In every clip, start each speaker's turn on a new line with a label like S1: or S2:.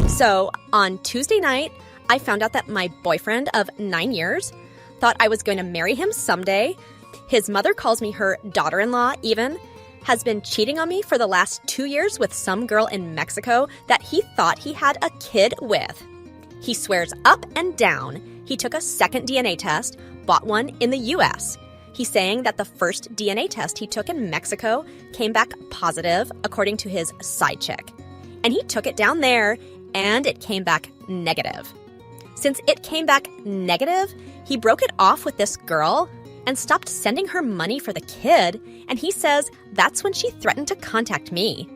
S1: So, on Tuesday night, I found out that my boyfriend of 9 years thought I was going to marry him someday. His mother calls me her daughter-in-law even, has been cheating on me for the last 2 years with some girl in Mexico that he thought he had a kid with. He swears up and down he took a second DNA test, bought one in the US. He's saying that the first DNA test he took in Mexico came back positive, according to his side chick. And he took it down there, and it came back negative. Since it came back negative, he broke it off with this girl and stopped sending her money for the kid, and he says that's when she threatened to contact me.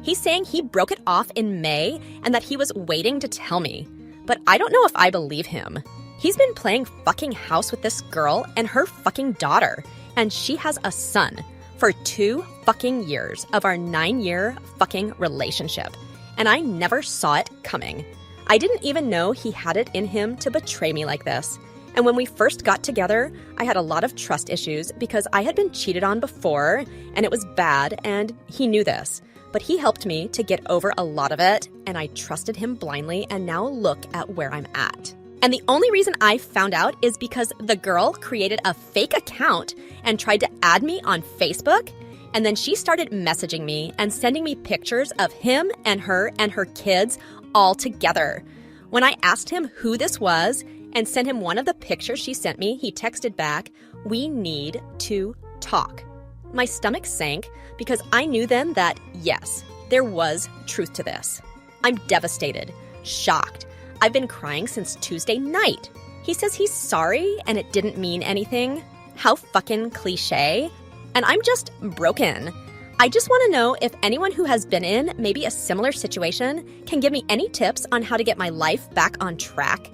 S1: He's saying he broke it off in May and that he was waiting to tell me. But I don't know if I believe him. He's been playing fucking house with this girl and her fucking daughter, and she has a son for 2 fucking years of our 9-year fucking relationship. And I never saw it coming. I didn't even know he had it in him to betray me like this. And when we first got together, I had a lot of trust issues because I had been cheated on before, and it was bad, and he knew this. But he helped me to get over a lot of it, and I trusted him blindly, and now look at where I'm at. And the only reason I found out is because the girl created a fake account and tried to add me on Facebook, and then she started messaging me and sending me pictures of him and her kids all together. When I asked him who this was and sent him one of the pictures she sent me, he texted back, "We need to talk." My stomach sank because I knew then that, yes, there was truth to this. I'm devastated, shocked. I've been crying since Tuesday night. He says he's sorry and it didn't mean anything. How fucking cliche. And I'm just broken. I just want to know if anyone who has been in maybe a similar situation can give me any tips on how to get my life back on track.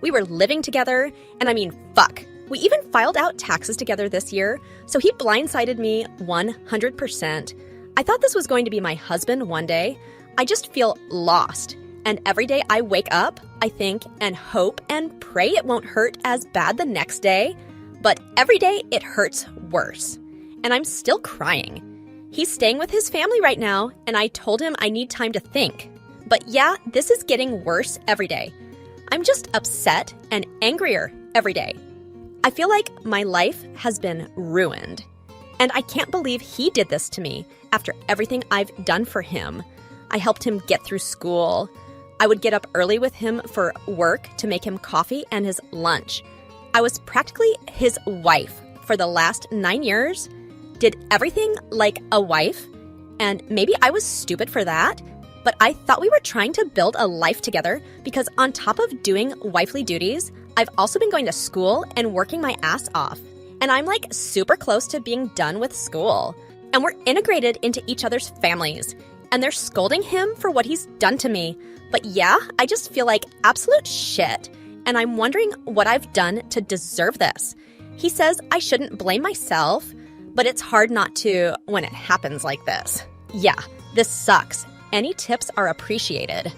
S1: We were living together, and I mean, fuck. We even filed out taxes together this year, so he blindsided me 100%. I thought this was going to be my husband one day. I just feel lost. And every day I wake up, I think and hope and pray it won't hurt as bad the next day. But every day it hurts worse. And I'm still crying. He's staying with his family right now, and I told him I need time to think. But yeah, this is getting worse every day. I'm just upset and angrier every day. I feel like my life has been ruined. And I can't believe he did this to me after everything I've done for him. I helped him get through school. I would get up early with him for work to make him coffee and his lunch. I was practically his wife for the last 9 years, did everything like a wife, and maybe I was stupid for that, but I thought we were trying to build a life together because on top of doing wifely duties, I've also been going to school and working my ass off. And I'm like super close to being done with school. And we're integrated into each other's families. And they're scolding him for what he's done to me. But yeah, I just feel like absolute shit. And I'm wondering what I've done to deserve this. He says I shouldn't blame myself, but it's hard not to when it happens like this. Yeah, this sucks. Any tips are appreciated.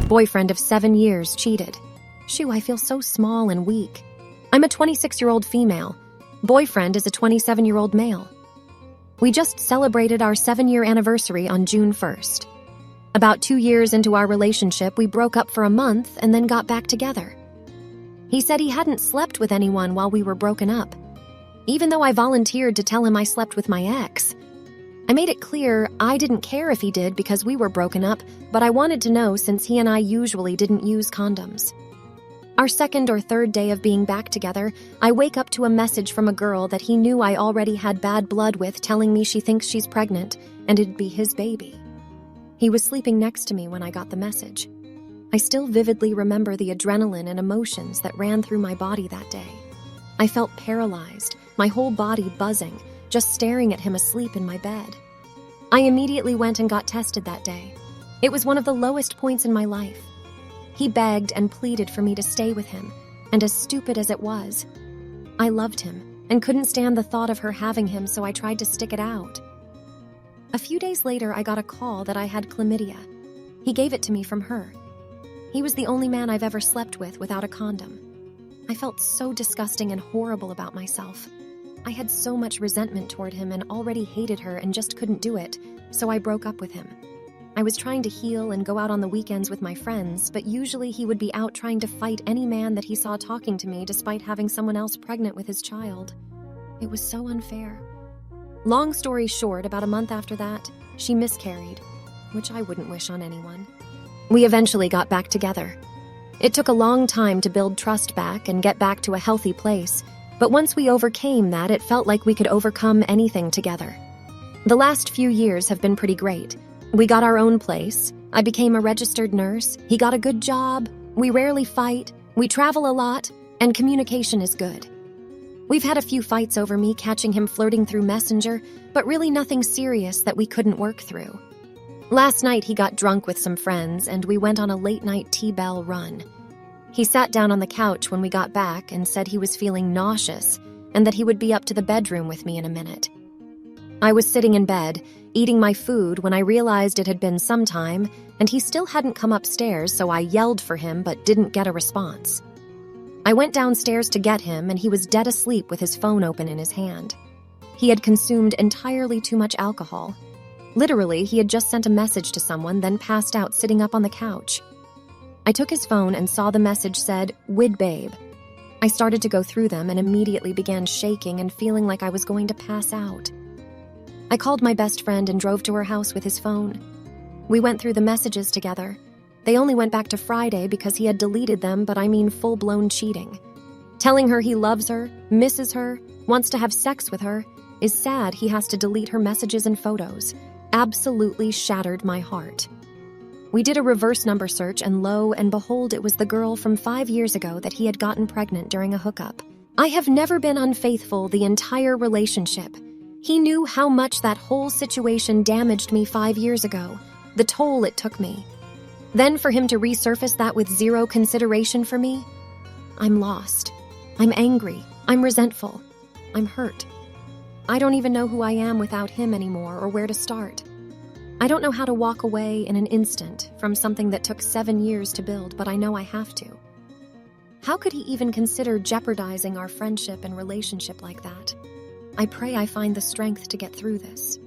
S2: Boyfriend of 7 years cheated. Shoo, I feel so small and weak. I'm a 26-year-old female. Boyfriend is a 27-year-old male. We just celebrated our 7-year anniversary on June 1st. About 2 years into our relationship, we broke up for a month and then got back together. He said he hadn't slept with anyone while we were broken up, even though I volunteered to tell him I slept with my ex. I made it clear I didn't care if he did because we were broken up, but I wanted to know since he and I usually didn't use condoms. Our 2nd or 3rd day of being back together, I wake up to a message from a girl that he knew I already had bad blood with telling me she thinks she's pregnant and it'd be his baby. He was sleeping next to me when I got the message. I still vividly remember the adrenaline and emotions that ran through my body that day. I felt paralyzed, my whole body buzzing, just staring at him asleep in my bed. I immediately went and got tested that day. It was one of the lowest points in my life. He begged and pleaded for me to stay with him, and as stupid as it was, I loved him and couldn't stand the thought of her having him, so I tried to stick it out. A few days later, I got a call that I had chlamydia. He gave it to me from her. He was the only man I've ever slept with without a condom. I felt so disgusting and horrible about myself. I had so much resentment toward him and already hated her and just couldn't do it, so I broke up with him. I was trying to heal and go out on the weekends with my friends, but usually he would be out trying to fight any man that he saw talking to me despite having someone else pregnant with his child. It was so unfair. Long story short, about a month after that, she miscarried, which I wouldn't wish on anyone. We eventually got back together. It took a long time to build trust back and get back to a healthy place, but once we overcame that, it felt like we could overcome anything together. The last few years have been pretty great. We got our own place. I became a registered nurse. He got a good job. We rarely fight. We travel a lot, and communication is good. We've had a few fights over me catching him flirting through Messenger, but really nothing serious that we couldn't work through. Last night he got drunk with some friends, and we went on a late-night T-Bell run. He sat down on the couch when we got back and said he was feeling nauseous and that he would be up to the bedroom with me in a minute. I was sitting in bed, eating my food, when I realized it had been some time, and he still hadn't come upstairs, so I yelled for him but didn't get a response. I went downstairs to get him, and he was dead asleep with his phone open in his hand. He had consumed entirely too much alcohol. Literally, he had just sent a message to someone, then passed out sitting up on the couch. I took his phone and saw the message said, "Wid babe." I started to go through them and immediately began shaking and feeling like I was going to pass out. I called my best friend and drove to her house with his phone. We went through the messages together. They only went back to Friday because he had deleted them, but I mean full-blown cheating. Telling her he loves her, misses her, wants to have sex with her, is sad he has to delete her messages and photos. Absolutely shattered my heart. We did a reverse number search, and lo and behold, it was the girl from 5 years ago that he had gotten pregnant during a hookup. I have never been unfaithful the entire relationship. He knew how much that whole situation damaged me 5 years ago, the toll it took me. Then for him to resurface that with zero consideration for me? I'm lost. I'm angry. I'm resentful. I'm hurt. I don't even know who I am without him anymore or where to start. I don't know how to walk away in an instant from something that took 7 years to build, but I know I have to. How could he even consider jeopardizing our friendship and relationship like that? I pray I find the strength to get through this.